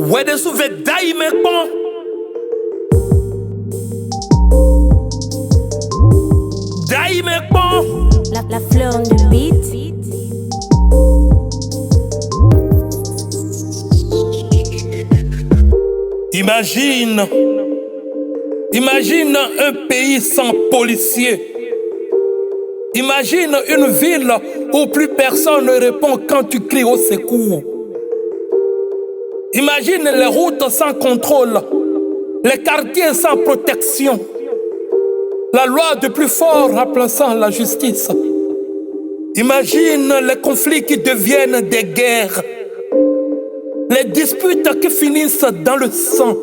Wede souve daime bon. Daime bon. La fleur de beat. Imagine un pays sans policiers. Imagine une ville où plus personne ne répond quand tu cries au secours. Imagine les routes sans contrôle, les quartiers sans protection, la loi du plus fort remplaçant la justice. Imagine les conflits qui deviennent des guerres, les disputes qui finissent dans le sang,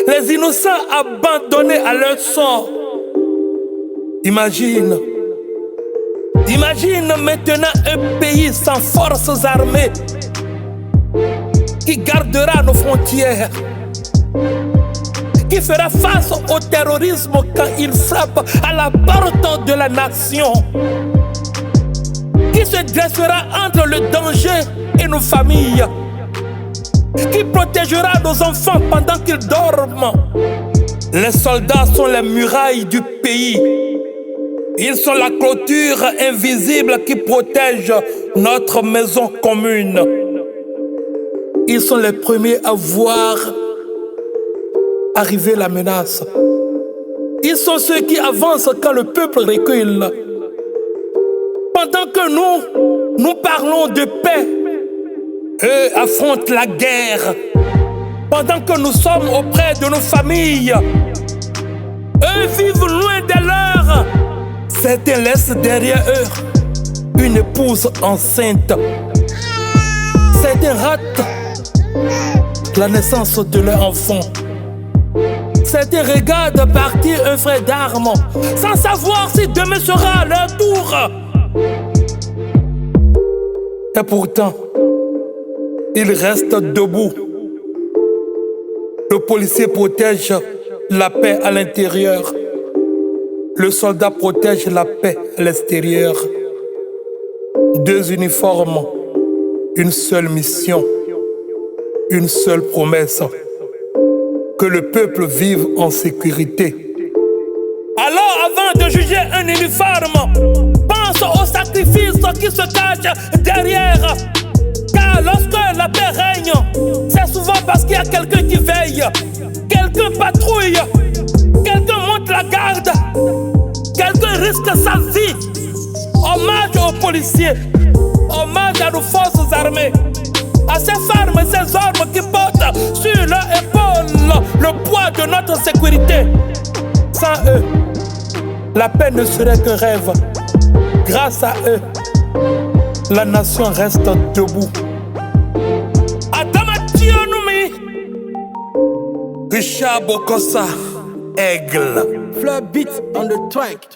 les innocents abandonnés à leur sort. Imagine maintenant un pays sans forces armées qui gardera nos frontières, qui fera face au terrorisme quand il frappe à la porte de la nation, qui se dressera entre le danger et nos familles, qui protégera nos enfants pendant qu'ils dorment. Les soldats sont les murailles du pays. Ils sont la clôture invisible qui protège notre maison commune. Ils sont les premiers à voir arriver la menace. Ils sont ceux qui avancent quand le peuple recule. Pendant que nous parlons de paix, eux affrontent la guerre. Pendant que nous sommes auprès de nos familles, eux vivent loin de leurs. Certains laissent derrière eux une épouse enceinte. Certains ratent la naissance de leur enfant. Certains regardent partir un frère d'armes sans savoir si demain sera leur tour. Et pourtant, ils restent debout. Le policier protège la paix à l'intérieur. Le soldat protège la paix à l'extérieur. Deux uniformes, une seule mission, une seule promesse. Que le peuple vive en sécurité. Alors, avant de juger un uniforme, pense au sacrifice qui se cache derrière. Car lorsque la paix règne, c'est souvent parce qu'il y a quelqu'un qui veille, quelqu'un patrouille, quelqu'un monte la garde, quelqu'un risque sa vie. Hommage aux policiers, hommage à nos forces armées, à ces femmes et ces hommes qui portent sur leur épaule le poids de notre sécurité. Sans eux, la paix ne serait qu'un rêve. Grâce à eux, la nation reste debout. Adamationumi, Richard Bokosa, Aigle. Fleur beat on the track.